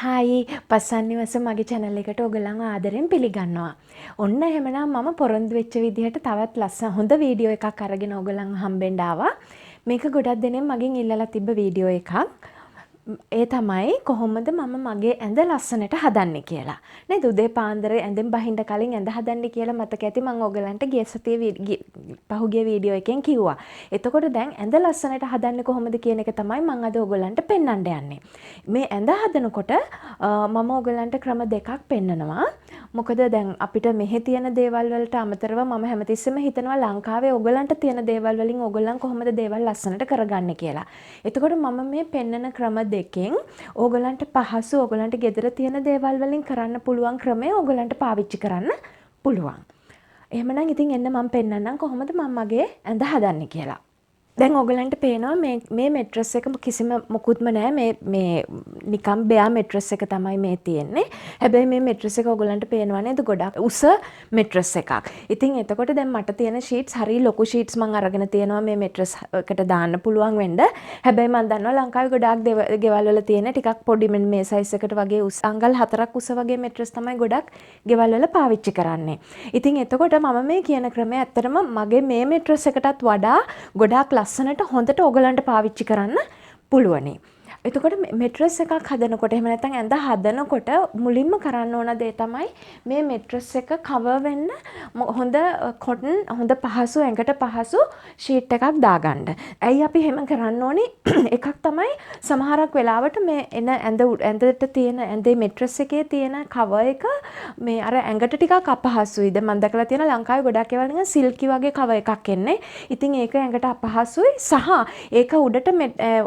Hi පස්සන්නිවස මගේ channel එකට ඔයගලන්ව ආදරෙන් පිළිගන්නවා. ඔන්න එහෙමනම් මම පොරොන්දු වෙච්ච විදිහට තවත් ලස්සන හොඳ වීඩියෝ එකක් අරගෙන ඔයගලන්ව හම්බෙන්න ආවා. මේක ගොඩක් දෙනෙක් මගෙන් ඉල්ලලා තිබ්බ වීඩියෝ එකක්. ඒ තමයි කොහොමද මම මගේ ඇඳ ලස්සනට හදන්නේ කියලා. නේද? උදේ පාන්දර ඇඳෙන් බහින්න කලින් ඇඳ හදන්න කියලා මතක ඇති මම ඔයගලන්ට ගිය සතියේ පහුගිය වීඩියෝ එකෙන් කිව්වා. එතකොට දැන් ඇඳ ලස්සනට හදන්නේ කොහොමද කියන එක තමයි මම අද ඔයගලන්ට පෙන්වන්න යන්නේ. මේ ඇඳ හදනකොට මම ඔයගලන්ට ක්‍රම දෙකක් පෙන්නනවා. මොකද දැන් අපිට මෙහි තියෙන දේවල් වලට අමතරව මම හැමතිස්සෙම හිතනවා ලංකාවේ ඔයගලන්ට තියෙන දේවල් වලින් ඔයගලන් කොහොමද දේවල් ලස්සනට කරගන්නේ කියලා. එතකොට මම මේ පෙන්නන ක්‍රම දෙකෙන් ඕගලන්ට පහසු ඕගලන්ට ගෙදර තියෙන දේවල් වලින් කරන්න පුළුවන් ක්‍රමය ඕගලන්ට පාවිච්චි කරන්න පුළුවන්. එහෙමනම් ඉතින් එන්න මම පෙන්නන්නම් කොහොමද මම මගේ ඇඳ හදන්නේ කියලා. දැන් ඕගලන්ට පේනවා මේ මැට්‍රස් එක කිසිම මොකුත්ම නැහැ මේ නිකම් බෙයා මැට්‍රස් එක තමයි මේ තියෙන්නේ. හැබැයි මේ මැට්‍රස් එක ඕගලන්ට පේනවා නේද ගොඩක් උස මැට්‍රස් එකක්. ඉතින් එතකොට දැන් මට තියෙන ෂීට්ස් හරිය ලොකු ෂීට්ස් මම අරගෙන තියෙනවා මේ මැට්‍රස් එකට දාන්න පුළුවන් වෙන්න. හැබැයි මම දන්නවා ලංකාවේ ගොඩාක් ගෙවල් වල තියෙන ටිකක් පොඩි මේ සයිස් එකට වගේ උස අංගල් 4ක් උස වගේ මැට්‍රස් තමයි ගොඩක් ගෙවල් වල පාවිච්චි කරන්නේ. ඉතින් එතකොට මම මේ කියන ක්‍රමය ඇත්තටම මගේ මේ මැට්‍රස් එකටත් වඩා ගොඩාක් ලස්සනට හොඳට ඔයගලන්ට පාවිච්චි කරන්න පුළුවනි. එතකොට මැට්‍රස් එකක් හදනකොට එහෙම නැත්නම් ඇඳ හදනකොට මුලින්ම කරන්න ඕන දේ තමයි මේ මැට්‍රස් එක කවර් වෙන්න හොඳ කොටන් හොඳ පහසු ඇඟට පහසු ෂීට් එකක් දාගන්න. ඇයි අපි එහෙම කරන්න ඕනේ? එකක් තමයි සමහරක් වෙලාවට මේ එන ඇඳට තියෙන ඇඳේ මැට්‍රස් එකේ තියෙන කවර් එක මේ අර ඇඟට ටිකක් අපහසුයි. දැන් මම දැකලා තියෙන ලංකාවේ ගොඩක් ඒවා නිකන් සිල්කි වගේ කවර් එකක් එන්නේ. ඉතින් ඒක ඇඟට අපහසුයි සහ ඒක උඩට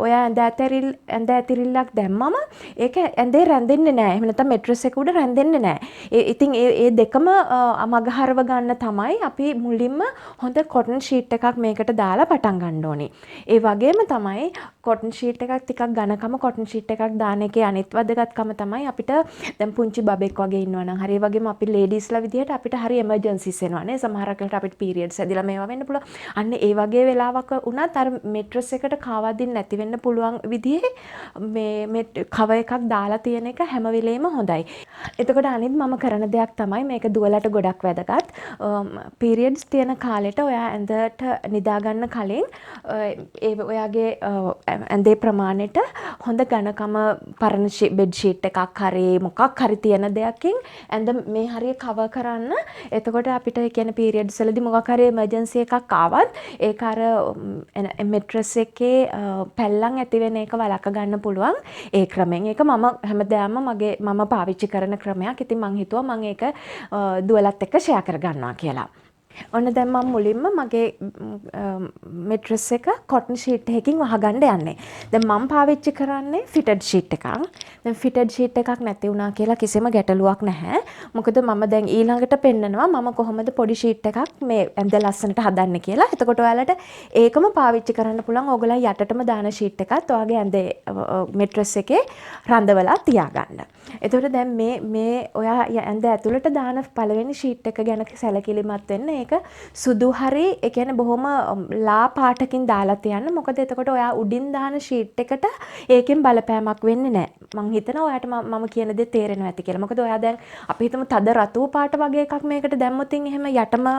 ඔය ඇඳ ඇතිරිල්ලක් දැම්මම ඒක ඇඳේ රැඳෙන්නේ නැහැ. එහෙම නැත්නම් මැට්‍රස් එක උඩ රැඳෙන්නේ නැහැ. ඉතින් ඒ දෙකම මගහරව ගන්න තමයි අපි මුලින්ම හොඳ කොටන් ෂීට් එකක් මේකට දාලා පටන් ගන්න ඕනේ. ඒ වගේම තමයි කොටන් ෂීට් එකක් ටිකක් ඝනකම කොටන් ෂීට් එකක් දාන එකේ අනිත් වැදගත්කම තමයි අපිට දැන් පුංචි බබෙක් වගේ ඉන්නවා නම් හරි ඒ වගේම අපි ලේඩීස්ලා විදිහට අපිට හරි එමර්ජන්සිස් එනවා නේ. සමහරක් වෙලාවට අපිට පීරියඩ්ස් ඇදිලා මේවා වෙන්න පුළුවන්. අන්න ඒ වගේ වෙලාවක වුණත් අර මැට්‍රස් එකට කාවදින් නැති වෙන්න පුළුවන් විදිහේ මේ කවර් එකක් දාලා තියෙන එක හැම වෙලේම හොඳයි. එතකොට අනිත් මම කරන දෙයක් තමයි මේක දුවලට ගොඩක් වැදගත්. පීරියඩ්ස් තියෙන කාලෙට ඔයා ඇඳට නිදා ගන්න කලින් ඒ ඔයාගේ ඇඳේ ප්‍රමාණයට හොඳ ඝනකම පරණ බෙඩ් ෂීට් එකක් හරි මොකක් හරි තියෙන දෙයකින් ඇඳ මේ හරිය කවර් කරන්න. එතකොට අපිට ඒ කියන්නේ පීරියඩ්ස් වලදී මොකක් හරි එමර්ජන්සි එකක් ආවත් ඒක අර මැට්‍රස් එකේ පැල්ලම් ඇති වෙන එක වළක්ව ගන්න පුළුවන් ඒ ක්‍රමෙන්. ඒක මම හැමදාම මම පාවිච්චි කරන ක්‍රමයක්. ඉතින් මං හිතුවා මම ඒක දුවලත් එක්ක ෂෙයා කරගන්නවා කියලා. ඔන්න දැන් මම මුලින්ම මගේ මැට්‍රස් එක කොටන් ෂීට් එකකින් වහගන්න යන්නේ. දැන් මම පාවිච්චි කරන්නේ ෆිටඩ් ෂීට් එකක්. දැන් ෆිටඩ් ෂීට් එකක් නැති වුණා කියලා කිසිම ගැටලුවක් නැහැ. මොකද මම දැන් ඊළඟට පෙන්නනවා මම කොහොමද පොඩි ෂීට් එකක් මේ ඇඳ ලස්සනට හදන්නේ කියලා. එතකොට ඔයාලට ඒකම පාවිච්චි කරන්න පුළුවන්. ඕගොල්ලන් යටටම දාන ෂීට් එකත් ඔයාගේ ඇඳේ මැට්‍රස් එකේ රඳවලා තියාගන්න. එතකොට දැන් මේ ඔයා ඇඳ ඇතුළට දාන පළවෙනි ෂීට් එක ගැන සැලකිලිමත් වෙන්න. ඒක සුදු හරි ඒ කියන්නේ බොහොම ලා පාටකින් දාලා තියන්න. මොකද එතකොට ඔයා උඩින් දාන ෂීට් එකට ඒකෙන් බලපෑමක් වෙන්නේ නැහැ. මං හිතනවා ඔයාට මම කියන දේ තේරෙනවා ඇති කියලා. මොකද ඔයා දැන් අපි හිතමු තද රතු පාට වගේ එකක් මේකට දැම්මොතින් එහෙම යටම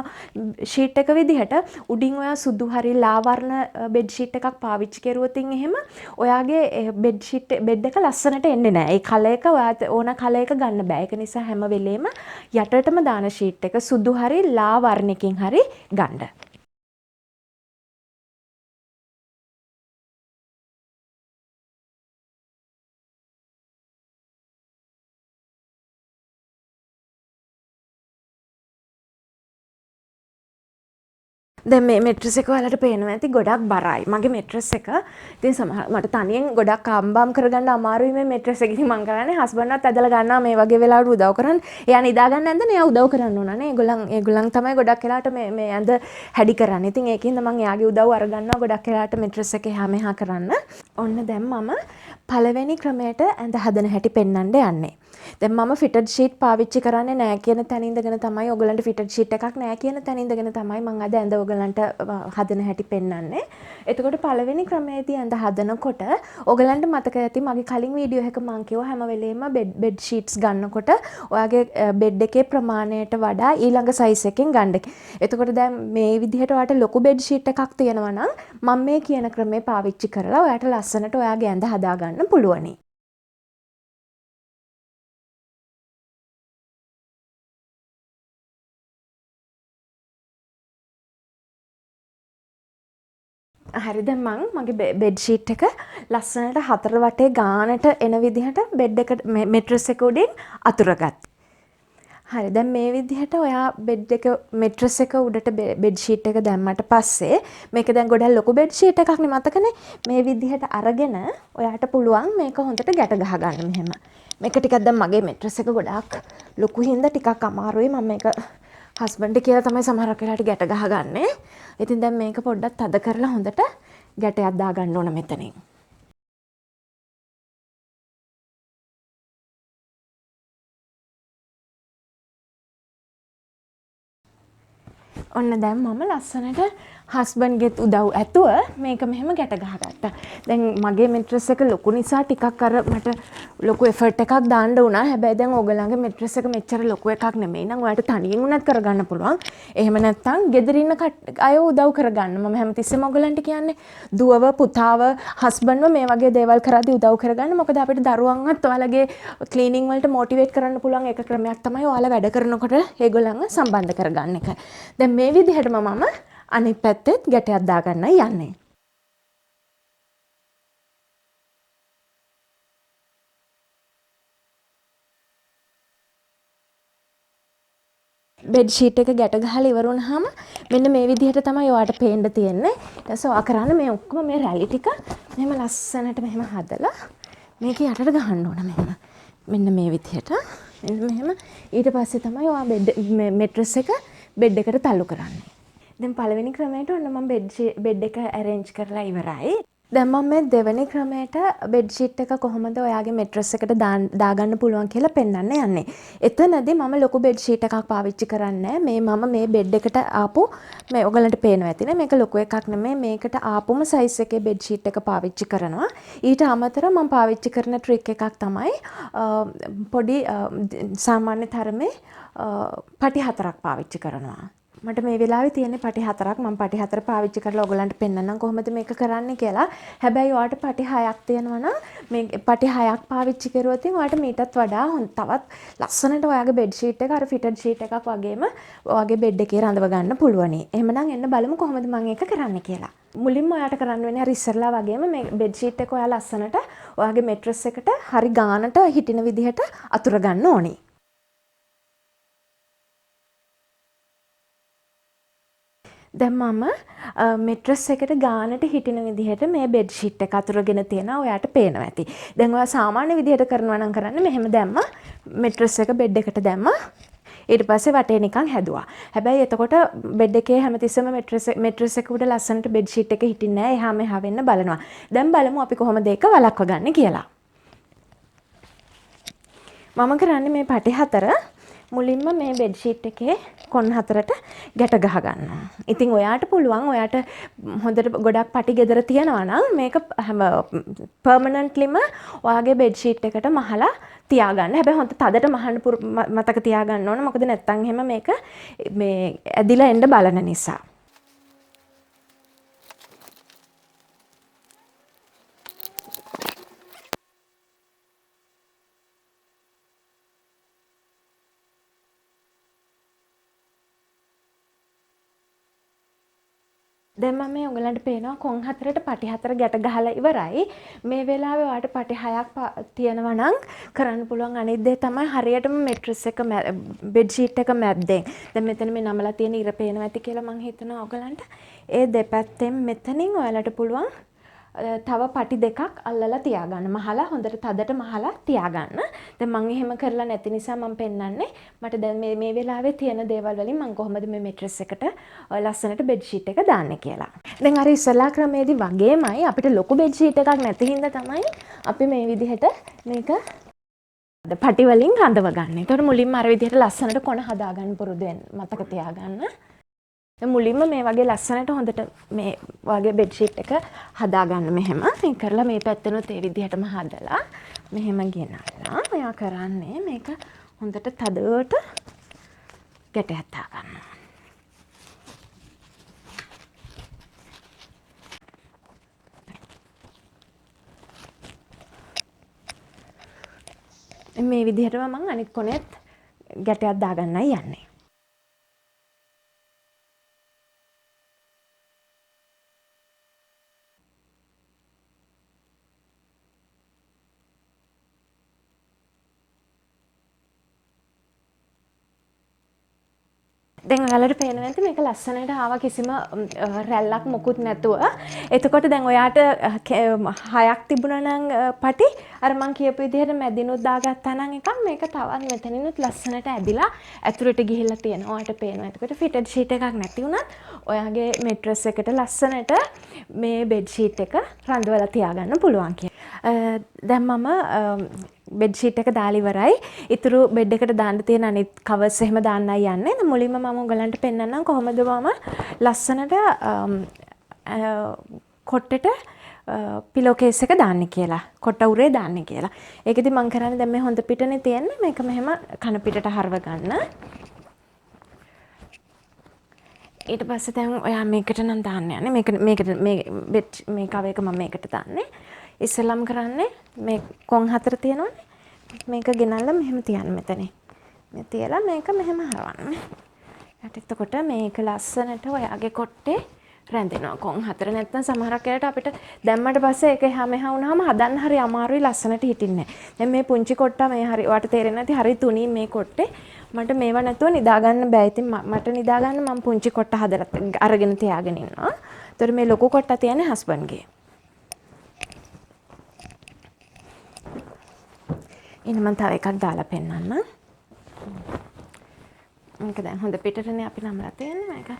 ෂීට් එක විදිහට උඩින් ඔයා සුදු හරි ලා වර්ණ බෙඩ් ෂීට් එකක් පාවිච්චි කරුවොතින් එහෙම ඔයාගේ බෙඩ් එක ලස්සනට එන්නේ නැහැ. ඒ කලර් එක ඔයාට ඕන කලර් එක ගන්න බෑ. ඒක නිසා හැම වෙලේම යටටම දාන ෂීට් එක සුදු හරි ලා වර්ණකින් හරි ගන්න. දැන් මේ මැට්‍රස් එක ඔයාලට පේනවා ඇති ගොඩක් බරයි. මගේ මැට්‍රස් එක ඉතින් මට තනියෙන් ගොඩක් ආම්බාම් කරගන්න අමාරුයි මේ මැට්‍රස් එක. ඉතින් මං කරන්නේ හස්බන්ඩ්වත් ඇදලා ගන්නවා මේ වගේ වෙලාවට උදව් කරන්න. එයා නිදා ගන්න ඇඳ එයා උදව් කරන්න ඕන නේ. ඒගොල්ලන් තමයි ගොඩක් වෙලාවට මේ ඇඳ හැඩි කරන්නේ. ඉතින් ඒකින්ද මං එයාගේ උදව් අරගන්නවා ගොඩක් වෙලාවට මැට්‍රස් එක එහා මෙහා කරන්න. ඔන්න දැන් මම පළවෙනි ක්‍රමයට ඇඳ හදන හැටි පෙන්වන්න යන්නේ. දැන් මම ෆිටඩ් ෂීට් පාවිච්චි කරන්නේ නැහැ කියන තැන ඉඳගෙන තමයි ඔයගලන්ට ෆිටඩ් ෂීට් එකක් නැහැ කියන තැන ඉඳගෙන තමයි මම අද ඇඳ ඔයගලන්ට හදන හැටි පෙන්වන්නේ. එතකොට පළවෙනි ක්‍රමයේදී ඇඳ හදනකොට ඔයගලන්ට මතක ඇති මගේ කලින් වීඩියෝ එකක මම කිව්වා හැම වෙලේම බෙඩ් ෂීට්ස් ගන්නකොට ඔයාගේ බෙඩ් එකේ ප්‍රමාණයට වඩා ඊළඟ සයිස් එකෙන් ගන්න. එතකොට දැන් මේ විදිහට ඔයාට ලොකු බෙඩ් ෂීට් එකක් තියෙනවා නම් මම මේ කියන ක්‍රමේ පාවිච්චි කරලා ඔයාට ලස්සනට ඔයාගේ ඇඳ හදා ගන්න පුළුවනි. හරි දැන් මං මගේ බෙඩ් ෂීට් එක ලස්සනට හතර වටේ ගානට එන විදිහට බෙඩ් එක මෙට්‍රස් එක උඩින් අතුරගත්තා. හරි දැන් මේ විදිහට ඔයා බෙඩ් එක මෙට්‍රස් එක උඩට බෙඩ් ෂීට් එක දැම්මට පස්සේ මේක දැන් ගොඩක් ලොකු බෙඩ් ෂීට් එකක් නේ මතකනේ. මේ විදිහට අරගෙන ඔයාට පුළුවන් මේක හොඳට ගැට ගහ ගන්න මෙහෙම. මේක ටිකක් දැන් මගේ මෙට්‍රස් එක ගොඩක් ලොකු හින්දා ටිකක් අමාරුයි මම මේක හස්බන්ඩ් කියලා තමයි සමහරක් වෙලාවට ගැට ගහගන්නේ. ඉතින් දැන් මේක පොඩ්ඩක් තද කරලා හොඳට ගැටයක් දාගන්න ඕන මෙතනින්. ඔන්න දැන් මම ලස්සනට හස්බන්ඩ්ගෙත් උදව් ඇතුව මේක මෙහෙම ගැට ගහගත්තා. දැන් මගේ මෙට්‍රස් එක ලොකු නිසා ටිකක් අර මට ලොකු එෆර්ට් එකක් දාන්න වුණා. හැබැයි දැන් ඕගොල්ලන්ගේ මෙට්‍රස් එක මෙච්චර ලොකු එකක් නෙමෙයි නම් ඔයාලට තනියෙන් උනත් කරගන්න පුළුවන්. එහෙම නැත්නම් ගෙදර ඉන්න අය උදව් කරගන්න. මම හැමතිස්සෙම ඕගොල්ලන්ට කියන්නේ දුවව, පුතාව, හස්බන්ඩ්ව මේ වගේ දේවල් කරද්දී උදව් කරගන්න. මොකද අපිට දරුවන්වත් ඔයාලගේ ක්ලීනින් වලට මොටිවේට් කරන්න පුළුවන් එක ක්‍රමයක් තමයි ඔයාලා වැඩ කරනකොට ඒගොල්ලන්ව සම්බන්ධ කරගන්න එක. දැන් මේ විදිහටම මම අනිත් පැත්තෙත් ගැටයක් දාගන්නයි යන්නේ. බෙඩ් ෂීට් එක ගැට ගහලා ඉවර වුණාම මෙන්න මේ විදිහට තමයි ඔයාට පේන්න තියෙන්නේ. ඊට පස්සේ ඔයා කරන්නේ මේ ඔක්කොම මේ රැලි ටික මෙහෙම ලස්සනට මෙහෙම හදලා මේක යටට ගහන්න ඕන මෙහෙම. මෙන්න මේ විදිහට. මෙහෙම ඊට පස්සේ තමයි ඔයා මෙට්‍රස් එක බෙඩ් එකට තල්ලු කරන්නේ. දැන් පළවෙනි ක්‍රමයට ඔන්න මම බෙඩ් එක arrange කරලා ඉවරයි. දැන් මම මේ දෙවෙනි ක්‍රමයට බෙඩ් ෂීට් එක කොහොමද ඔයාගේ මෙට්‍රස් එකට දාගන්න පුළුවන් කියලා පෙන්වන්න යන්නේ. එතනදී මම ලොකු බෙඩ් ෂීට් එකක් පාවිච්චි කරන්නේ මම මේ බෙඩ් එකට ආපු මේ ඔයගලන්ට පේනවා ඇතිනේ මේක ලොකු එකක් නෙමෙයි මේකට ආපුම සයිස් එකේ බෙඩ් ෂීට් එක පාවිච්චි කරනවා. ඊට අමතරව මම පාවිච්චි කරන ට්‍රික් එකක් තමයි පොඩි සාමාන්‍ය තරමේ පටි හතරක් පාවිච්චි කරනවා. මට මේ වෙලාවේ තියෙන පටි හතරක් මම පටි හතර පාවිච්චි කරලා ඔයගලන්ට පෙන්නන්නම් කොහොමද මේක කරන්නේ කියලා. හැබැයි ඔයාලට පටි 6ක් තියෙනවා නම් මේ පටි 6ක් පාවිච්චි කරුවොත් ඔයාලට මීටත් වඩා තවත් ලස්සනට ඔයාගේ බෙඩ් ෂීට් එක අර ෆිටඩ් ෂීට් එකක් වගේම ඔයාගේ බෙඩ් එකේ රඳව ගන්න පුළුවනි. එහෙමනම් එන්න බලමු කොහොමද මම ඒක කරන්නේ කියලා. මුලින්ම ඔයාට කරන්න වෙන්නේ අර ඉස්සරලා වගේම මේ බෙඩ් ෂීට් එක ඔයා ලස්සනට ඔයාගේ මෙට්‍රස් එකට හරි ගානට හිටින විදිහට අතුර ගන්න ඕනේ. දැන් මම මෙට්‍රස් එකට ගානට හිටින විදිහට මේ බෙඩ් ෂීට් එක අතුරගෙන තියෙනවා ඔයාට පේනවා ඇති. දැන් ඔයා සාමාන්‍ය විදිහට කරනවා නම් කරන්නේ මෙහෙම දැම්මා මෙට්‍රස් එක බෙඩ් එකට දැම්මා ඊට පස්සේ වටේ නිකන් හැදුවා. හැබැයි එතකොට බෙඩ් එකේ හැමතිස්සෙම මෙට්‍රස් එක උඩ ලස්සනට බෙඩ් ෂීට් එක හිටින්නේ නැහැ. එහා මෙහා වෙන්න බලනවා. දැන් බලමු අපි කොහොමද ඒක වළක්ව ගන්න කියලා. මම කරන්නේ මේ පටි හතර මුලින්ම මේ බෙඩ් ෂීට් එකේ කොන් හතරට ගැට ගහ ගන්නවා. ඉතින් ඔයාට පුළුවන් ඔයාට හොඳට ගොඩක් පටි ගෙදර තියනවා නම් මේක හැම පර්මනන්ට්ලිම ඔයාගේ බෙඩ් ෂීට් එකට මහලා තියාගන්න. හැබැයි හොඳ තදට මහන්න මතක තියාගන්න ඕන. මොකද නැත්තම් එහෙම මේක මේ ඇදිලා එන්න බලන නිසා. දැන් මම මේ ඔයගලන්ට පේනවා කොන් හතරට පටි හතර ගැට ගහලා ඉවරයි. මේ වෙලාවේ ඔයාලට පටි 6ක් තියෙනවා නම් කරන්න පුළුවන් අනිත් දේ තමයි හරියටම මෙට්‍රස් එක බෙඩ් ෂීට් එක මැද්දෙන්. දැන් මෙතන මේ නමලා තියෙන ඉර පේනවා ඇති කියලා මම හිතනවා ඔයගලන්ට. ඒ දෙපැත්තෙන් මෙතනින් ඔයාලට පුළුවන් තව පටි දෙකක් අල්ලලා තියාගන්න. මහලා හොඳට තදට මහලා තියාගන්න. දැන් මම එහෙම කරලා නැති නිසා මම පෙන්නන්නේ මට දැන් මේ වෙලාවේ තියෙන දේවල් වලින් මම කොහොමද මේ මෙට්‍රස් එකට ලස්සනට බෙඩ් ෂීට් එක දාන්නේ කියලා. දැන් අර ඉස්සලා ක්‍රමේදී වගේමයි අපිට ලොකු බෙඩ් ෂීට් එකක් නැති හින්දා තමයි අපි මේ විදිහට මේක පටි වලින් රඳව ගන්න. ඒතකොට මුලින්ම අර විදිහට ලස්සනට කොන හදා ගන්න පුරුදු වෙන්න. මතක තියාගන්න. මුලින්ම මේ වගේ ලස්සනට හොඳට මේ වගේ බෙඩ් ෂීට් එක හදා ගන්න මෙහෙම. මේ කරලා මේ පැත්තෙනුත් ඒ විදිහටම හදලා මෙහෙම ගෙනල්ලා ඔයා කරන්නේ මේක හොඳට තදට ගැටයක් දා ගන්නවා. මේ විදිහටම මම අනිත් කොනෙත් ගැටයක් දාගන්නයි යන්නේ. දැන් ඔයාලට පේනවා ඇති මේක ලස්සනට ආවා කිසිම රැල්ලක් මොකුත් නැතුව. එතකොට දැන් ඔයාට 6ක් තිබුණා නම් පටි අර මං කියපු විදිහට මැදිනුත් දාගත්තා නම් එකක් මේක තවත් මෙතනිනුත් ලස්සනට ඇදිලා ඇතුළට ගිහිල්ලා තියෙනවා. ඔයාට පේනවා. එතකොට ෆිටඩ් ෂීට් එකක් නැති වුණත් ඔයාගේ මැට්‍රස් එකට ලස්සනට මේ බෙඩ් ෂීට් එක රඳවලා තියාගන්න පුළුවන් කියලා. දැන් මම බෙඩ් ෂීට් එක දාලා ඉවරයි. ඊතුරු බෙඩ් එකට දාන්න තියෙන අනිත් කවර්ස් එහෙම දාන්නයි යන්නේ. මුලින්ම මම ඔයගලන්ට පෙන්නන්නම් කොහොමද මම ලස්සනට කොට්ටෙට පිලෝ කේස් එක දාන්නේ කියලා. කොට උරේ දාන්නේ කියලා. ඒකෙදි මම කරන්නේ දැන් මේ හොඳ පිටනේ තියෙන්නේ. මේක මෙහෙම කන පිටට හරව ගන්න. ඊට පස්සේ දැන් ඔයා මේකට නම් දාන්න යන්නේ. මේකට මේ කව එක මම මේකට දාන්නේ. ඉස්සෙල්ලම කරන්නේ මේ කොන් හතර තියෙනවනේ. මේක ගෙනල්ලා මෙහෙම තියන්න මෙතන. මේ තියලා මේක මෙහෙම හරවන්න. එතකොට මේක ලස්සනට ඔයාගේ කොට්ටේ රැඳෙනවා කොන් හතර. නැත්නම් සමහරක් වෙලාවට අපිට දැම්මට පස්සේ ඒක එහා මෙහා වුණාම හදන්න හරි අමාරුයි ලස්සනට හිටින්නේ. දැන් මේ පුංචි කොට්ටා මේ හරි ඔයාලට තේරෙන්නේ නැති හරි තුනී මේ කොට්ටේ. මට මේව නැතුව නිදා ගන්න බෑ. ඉතින් මට නිදා ගන්න මම පුංචි කොට්ට හදලා අරගෙන තියාගෙන ඉන්නවා. ඒතර මේ ලොකු කොට්ටා තියන්නේ හස්බන්ඩ්ගේ. ඉන්න මම තව එකක් දාලා පෙන්නන්න. මේක දැන් හොඳ පිටටනේ අපි නම්ලා තියෙන්නේ මේක.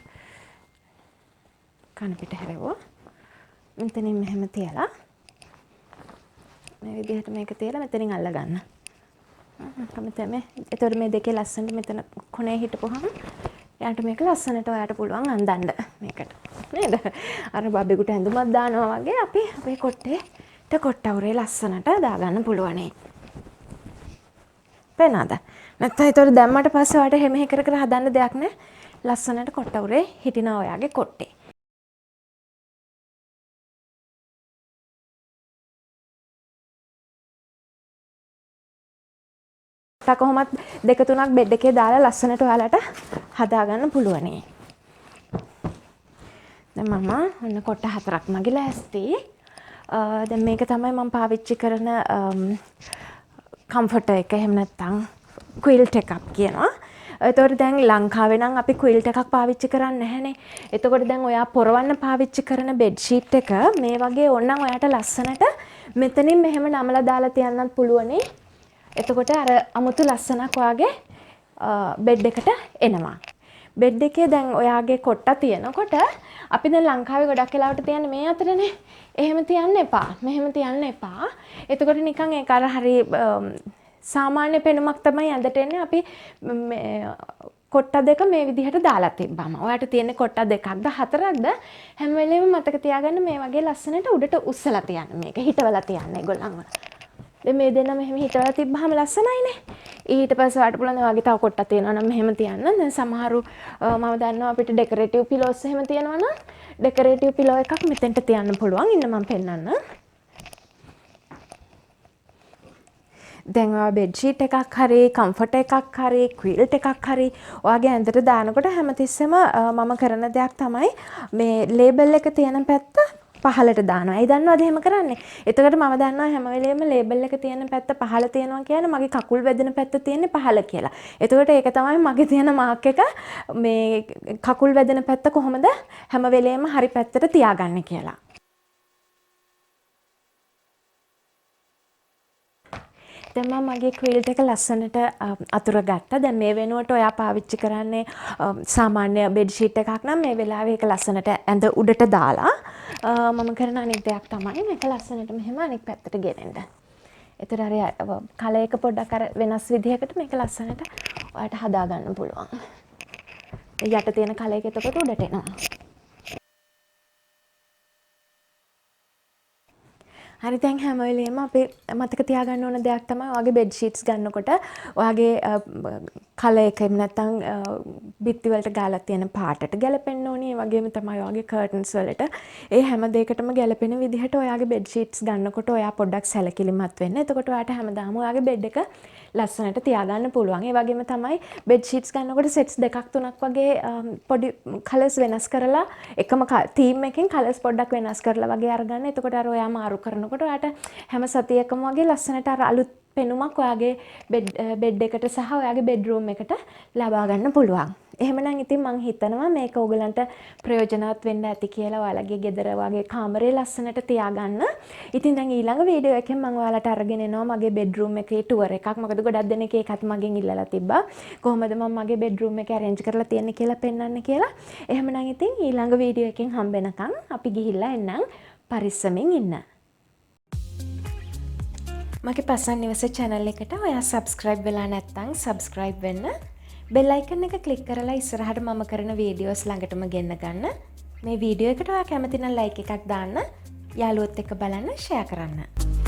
කන පිට හැරෙවුවා. මෙතනින් මෙහෙම තියලා මේ විදිහට මේක තියලා මෙතනින් අල්ල ගන්න. මේ ඒතකොට මේ දෙකේ ලස්සනට මෙතන කොනේ හිටපුවාම එයාට මේක ලස්සනට ඔයාට පුළුවන් අඳන්න මේකට. නේද? අර බබෙකුට ඇඳුමක් දානවා වගේ අපි අපේ කොට්ටේට කොට්ටවුරේ ලස්සනට දාගන්න පුළුවනේ. පේනවද? නැත්නම් ඒතකොට දැම්මට පස්සේ ඔයාට හැම කර කර හදන්න දෙයක් නැහැ. ලස්සනට කොට්ටවුරේ හිටිනවා ඔයාගේ කොට්ටේ. කොහොමත් දෙක තුනක් බෙඩ් එකේ දාලා ලස්සනට ඔයාලට හදාගන්න පුළුවනේ. දැන් මම ඔන්න කොට හතරක් මගේ ලෑස්ති. දැන් මේක තමයි මම පාවිච්චි කරන කම්ෆර්ටර් එක. එහෙම නැත්නම් ක්විල්ට් එකක් කියනවා. ඒතකොට දැන් ලංකාවේ නම් අපි ක්විල්ට් එකක් පාවිච්චි කරන්නේ නැහනේ. එතකොට දැන් ඔයා පොරවන්න පාවිච්චි කරන බෙඩ් ෂීට් එක මේ වගේ ඕනනම් ඔයාට ලස්සනට මෙතනින් මෙහෙම නමලා දාලා තියන්නත් පුළුවනේ. එතකොට අර අමුතු ලස්සනක් ඔයාගේ බෙඩ් එකට එනවා. බෙඩ් එකේ දැන් ඔයාගේ කොට්ට තියෙනකොට අපි දැන් ලංකාවේ ගොඩක් වෙලාවට තියන්නේ මේ අතරනේ. එහෙම තියන්න එපා. මෙහෙම තියන්න එපා. එතකොට නිකන් ඒක අර හරි සාමාන්‍ය පෙනුමක් තමයි ඇඳට එන්නේ. අපි කොට්ට දෙක මේ විදිහට දාලා තිබ්බම. ඔයාට තියෙන්නේ කොට්ට දෙකක්ද හතරක්ද? හැම වෙලේම මතක තියාගන්න මේ වගේ ලස්සනට උඩට උස්සලා තියන්න. මේක හිටවලා තියන්න ඒගොල්ලන්ව. දැන් මේ දෙන්න මෙහෙම හිටවලා තිබ්බහම ලස්සනයිනේ. ඊට පස්සේ ඔයාලට පුළුවන් වගේ තව කොට්ටක් තියෙනවා නම් මෙහෙම තියන්න. දැන් සමහරු මම දන්නවා අපිට ඩෙකොරේටිව් පිලෝස් එහෙම තියෙනවා නම් ඩෙකොරේටිව් පිලෝ එකක් මෙතෙන්ට තියන්න පුළුවන්. ඉන්න මම පෙන්නන්න. දැන් ඔයා බෙඩ් ෂීට් එකක් හරි කම්ෆර්ට් එකක් හරි ක්විල්ට් එකක් හරි ඔයාගේ ඇඳට දානකොට හැමතිස්සෙම මම කරන දෙයක් තමයි මේ ලේබල් එක තියෙන පැත්ත පහලට දානවා. ඒ දන්නවද එහෙම කරන්නේ? එතකොට මම දන්නවා හැම වෙලේම ලේබල් එක තියෙන පැත්ත පහල තියෙනවා කියන්නේ මගේ කකුල් වැදෙන පැත්ත තියෙන්නේ පහල කියලා. එතකොට ඒක තමයි මගේ තියෙන මාක් එක මේ කකුල් වැදෙන පැත්ත කොහොමද හැම වෙලේම හරි පැත්තට තියාගන්නේ කියලා. දැන් මම මගේ ක්විල්ට් එක ලස්සනට අතුර ගත්තා. දැන් මේ වෙනුවට ඔයා පාවිච්චි කරන්නේ සාමාන්‍ය බෙඩ් ෂීට් එකක් නම් මේ වෙලාවේ ඒක ලස්සනට ඇඳ උඩට දාලා මම කරන අනිත් දෙයක් තමයි මේක ලස්සනට මෙහෙම අනිත් පැත්තට ගෙනෙන්න. ඒතර අර කලයක පොඩ්ඩක් අර වෙනස් විදිහකට මේක ලස්සනට ඔයාලට හදා ගන්න පුළුවන්. යට තියෙන කලයක එතකොට උඩට එනවා. හරි දැන් හැම වෙලේම අපි මතක තියාගන්න ඕන දෙයක් තමයි ඔයාගේ බෙඩ් ෂීට්ස් ගන්නකොට ඔයාගේ කලයක එහෙම නැත්නම් බිත්ති වලට ගාලා තියෙන පාටට ගැලපෙන්න ඕනේ. ඒ වගේම තමයි ඔයාගේ කර්ටන්ස් වලට ඒ හැම දෙයකටම ගැලපෙන විදිහට ඔයාගේ බෙඩ් ෂීට්ස් ගන්නකොට ඔයා පොඩ්ඩක් සැලකිලිමත් වෙන්න. එතකොට ඔයාට හැමදාම ඔයාගේ බෙඩ් එක ලස්සනට තියාගන්න පුළුවන්. ඒ වගේම තමයි බෙඩ් ෂීට්ස් ගන්නකොට සෙට්ස් දෙකක් තුනක් වගේ පොඩි කලර්ස් වෙනස් කරලා එකම තීම් එකකින් කලර්ස් පොඩ්ඩක් වෙනස් කරලා වගේ අරගන්න. එතකොට අර ඔයා මාරු කරනකොට ඔයාට හැම සතියකම වගේ ලස්සනට අර අලුත් පෙනුමක් ඔයාගේ බෙඩ් එකට සහ ඔයාගේ බෙඩ්රූම් එකට ලබා ගන්න පුළුවන්. එහෙමනම් ඉතින් මම හිතනවා මේක ඕගලන්ට ප්‍රයෝජනවත් වෙන්න ඇති කියලා. ඔයාලගේ ගෙදර වගේ කාමරේ ලස්සනට තියාගන්න. ඉතින් දැන් ඊළඟ වීඩියෝ එකෙන් මම ඔයාලට අරගෙන එනවා මගේ බෙඩ්රූම් එකේ ටුවර් එකක්. මොකද ගොඩක් දෙනෙක් ඒකත් මගෙන් ඉල්ලලා තිබ්බා. කොහොමද මම මගේ බෙඩ්රූම් එක arrange කරලා තියන්නේ කියලා පෙන්වන්න කියලා. එහෙමනම් ඉතින් ඊළඟ වීඩියෝ එකෙන් හම්බෙනකන් අපි ගිහිල්ලා එන්නම්. පරිස්සමෙන් ඉන්න. මගේ පසන් නිවස channel එකට ඔයා subscribe වෙලා නැත්නම් subscribe වෙන්න. bell icon එක click කරලා ඉස්සරහට මම කරන videos ළඟටම ගෙන්න ගන්න. මේ වීඩියෝ එකට ඔයා කැමති නම් like එකක් දාන්න. යාළුවොත් එක්ක බලන්න share කරන්න.